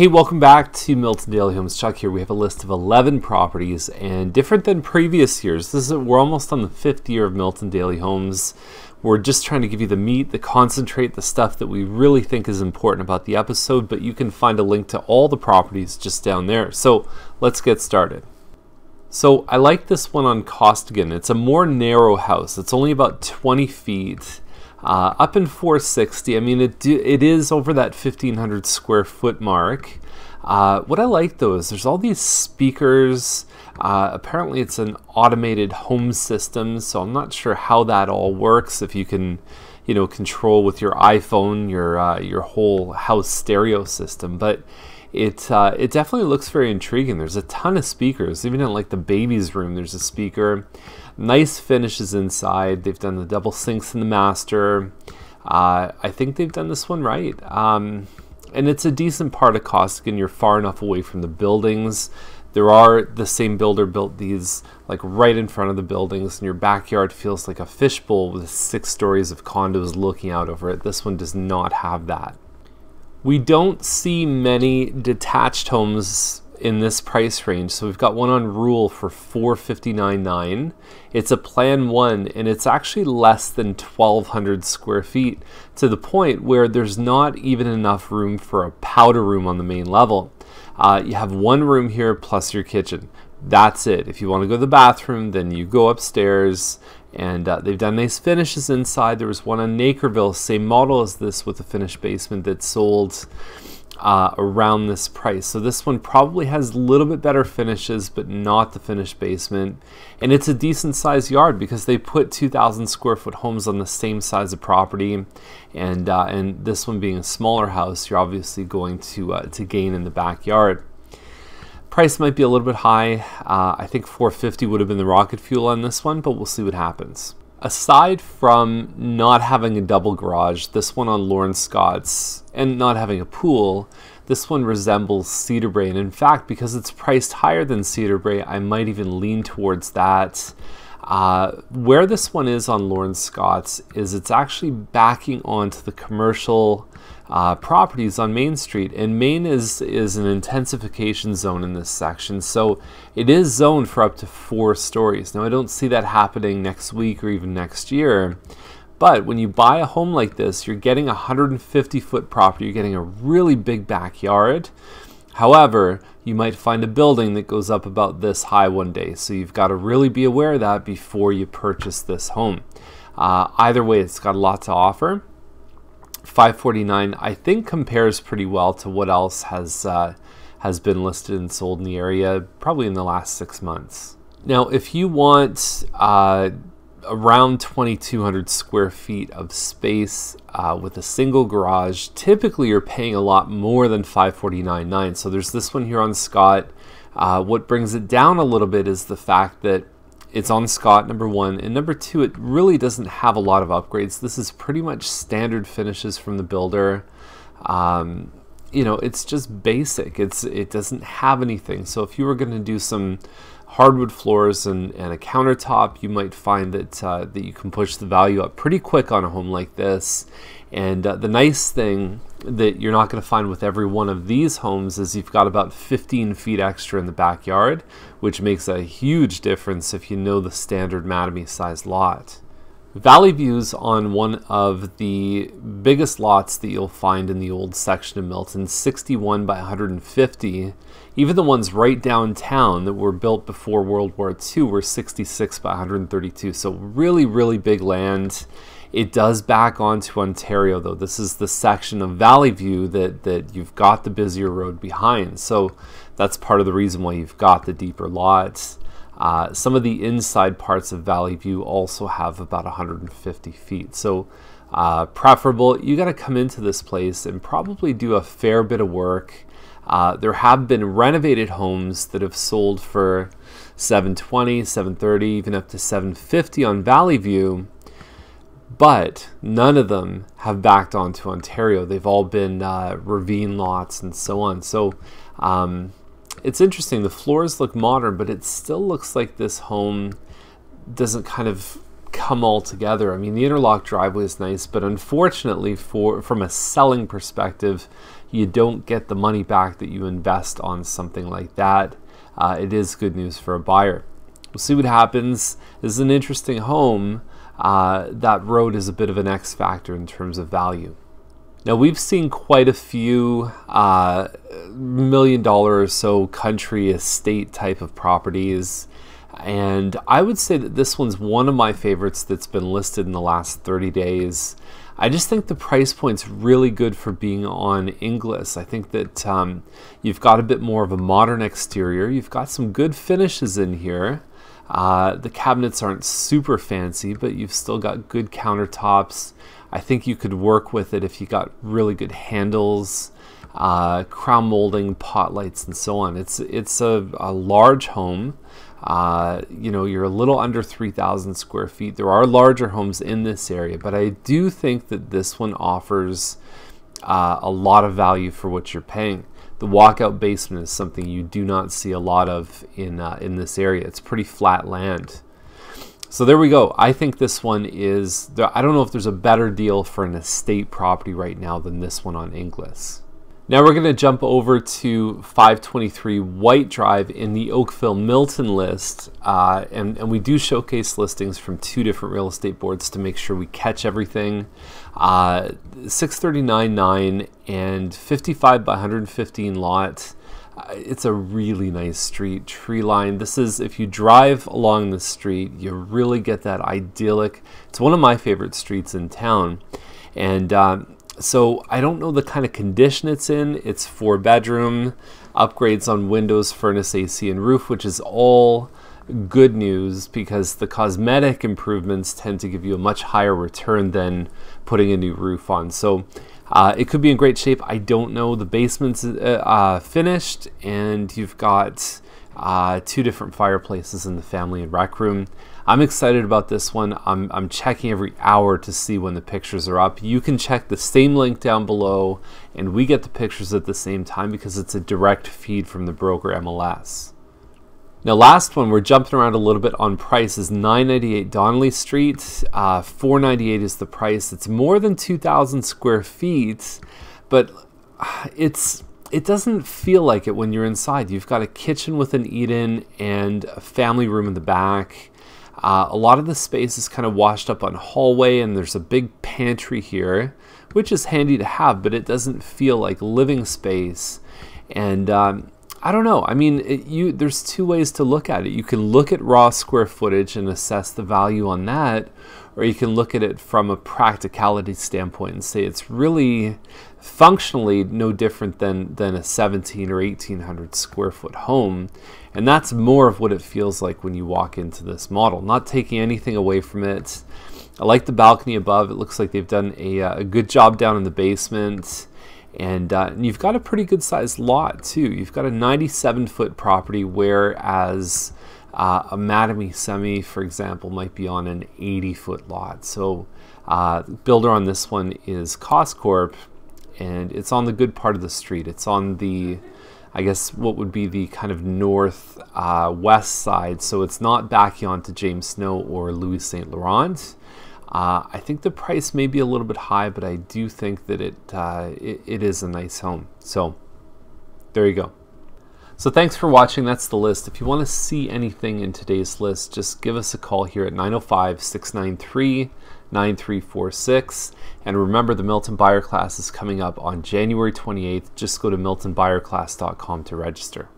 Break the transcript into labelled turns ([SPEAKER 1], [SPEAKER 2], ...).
[SPEAKER 1] Hey, welcome back to Milton Daily Homes. Chuck here. We have a list of 11 properties, and different than previous years, we're almost on the 5th year of Milton Daily Homes. We're just trying to give you the meat, the concentrate, the stuff that we really think is important about the episode, but you can find a link to all the properties just down there. So let's get started. So I like this one on Costigan. It's a more narrow house. It's only about 20 feet. Up in 460. I mean, it is over that 1,500 square foot mark. What I like though is there's all these speakers. Apparently it's an automated home system, so I'm not sure how that all works. If you can, control with your iPhone your whole house stereo system, but it definitely looks very intriguing. There's a ton of speakers. Even in like the baby's room, there's a speaker. Nice finishes inside. They've done the double sinks in the master. I think they've done this one right. And it's a decent part of Costigan. You're far enough away from the buildings. The same builder built these like right in front of the buildings, and your backyard feels like a fishbowl with 6 stories of condos looking out over it. This one does not have that. We don't see many detached homes in this price range, so we've got one on Rule for $459,900. It's a Plan 1, and it's actually less than 1,200 square feet, to the point where there's not even enough room for a powder room on the main level. You have one room here plus your kitchen. That's it. If you want to go to the bathroom, then you go upstairs, and they've done nice finishes inside. There was one on Nakerville, same model as this, with a finished basement that sold around this price. So this one probably has a little bit better finishes, but not the finished basement. And it's a decent sized yard because they put 2,000 square foot homes on the same size of property. And this one being a smaller house, you're obviously going to gain in the backyard. Price might be a little bit high. I think $450 would have been the rocket fuel on this one, but we'll see what happens. Aside from not having a double garage, this one on Lorne Scotts, and not having a pool, this one resembles Cedar Brae. And in fact, because it's priced higher than Cedar Brae, I might even lean towards that. Where this one is on Lorne Scotts is it's actually backing onto the commercial properties on Main Street, and Main is an intensification zone in this section, so it is zoned for up to 4 stories. Now I don't see that happening next week or even next year, but when you buy a home like this, you're getting a 150-foot property, you're getting a really big backyard. However, you might find a building that goes up about this high one day, so you've got to really be aware of that before you purchase this home. Either way, it's got a lot to offer. $549,000 I think compares pretty well to what else has been listed and sold in the area probably in the last 6 months. Now if you want around 2,200 square feet of space with a single garage, typically you're paying a lot more than $549,900. So there's this one here on Scott. What brings it down a little bit is the fact that it's on Scott, number 1, and number 2, it really doesn't have a lot of upgrades. This is pretty much standard finishes from the builder. It's just basic. It doesn't have anything. So if you were going to do some hardwood floors and a countertop, you might find that you can push the value up pretty quick on a home like this. And the nice thing that you're not going to find with every one of these homes is you've got about 15 feet extra in the backyard, which makes a huge difference if you know the standard Mattamy sized lot. Valleyview's on one of the biggest lots that you'll find in the old section of Milton, 61 by 150. Even the ones right downtown that were built before World War II were 66 by 132. So really, really big land. It does back onto Ontario though. This is the section of Valleyview that you've got the busier road behind. So that's part of the reason why you've got the deeper lots. Some of the inside parts of Valleyview also have about 150 feet. So preferable, you got to come into this place and probably do a fair bit of work. There have been renovated homes that have sold for $720, $730, even up to $750 on Valleyview, but none of them have backed onto Ontario. They've all been ravine lots and so on. So it's interesting. The floors look modern, but it still looks like this home doesn't kind of come all together. I mean, the interlock driveway is nice, but unfortunately from a selling perspective, you don't get the money back that you invest on something like that. It is good news for a buyer. We'll see what happens. This is an interesting home. That road is a bit of an X factor in terms of value. Now, we've seen quite a few $1 million or so country estate type of properties, and I would say that this one's one of my favorites that's been listed in the last 30 days. I just think the price point's really good for being on Inglis. I think that you've got a bit more of a modern exterior. You've got some good finishes in here. The cabinets aren't super fancy, but you've still got good countertops. I think you could work with it if you got really good handles, crown molding, pot lights, and so on. It's a large home. You know, you're a little under 3,000 square feet. There are larger homes in this area, but I do think that this one offers a lot of value for what you're paying. The walkout basement is something you do not see a lot of in this area. It's pretty flat land. So there we go. I think this one is, I don't know if there's a better deal for an estate property right now than this one on Inglis. Now we're going to jump over to 523 White Drive in the Oakville Milton list. And we do showcase listings from 2 different real estate boards to make sure we catch everything. 639.9 and 55 by 115 lot. It's a really nice street, tree line. This is, if you drive along the street, you really get that idyllic. It's one of my favorite streets in town. And so I don't know the kind of condition it's in. It's 4-bedroom, upgrades on windows, furnace, AC, and roof, which is all good news because the cosmetic improvements tend to give you a much higher return than putting a new roof on. So it could be in great shape. I don't know. The basement's finished, and you've got 2 different fireplaces in the family and rec room. I'm excited about this one. I'm checking every hour to see when the pictures are up. You can check the same link down below, and we get the pictures at the same time because it's a direct feed from the broker MLS. Now, last one, we're jumping around a little bit on price, is 998 Donnelly Street. $498 is the price. It's more than 2,000 square feet, but it doesn't feel like it when you're inside. You've got a kitchen with an eat-in and a family room in the back. A lot of the space is kind of washed up on hallway, and there's a big pantry here, which is handy to have, but it doesn't feel like living space. And I don't know. I mean, there's 2 ways to look at it. You can look at raw square footage and assess the value on that, or you can look at it from a practicality standpoint and say it's really functionally no different than a 17 or 1,800 square foot home. And that's more of what it feels like when you walk into this model. Not taking anything away from it. I like the balcony above. It looks like they've done a good job down in the basement. And you've got a pretty good sized lot too. You've got a 97-foot property, whereas a Mattamy Semi, for example, might be on an 80-foot lot. So builder on this one is Cost Corp, and it's on the good part of the street. It's on the, I guess, what would be the kind of north west side. So it's not backing onto James Snow or Louis Saint Laurent. I think the price may be a little bit high, but I do think that it is a nice home. So there you go. So thanks for watching. That's the list. If you want to see anything in today's list, just give us a call here at 905-693-9346. And remember, the Milton Buyer Class is coming up on January 28th. Just go to miltonbuyerclass.com to register.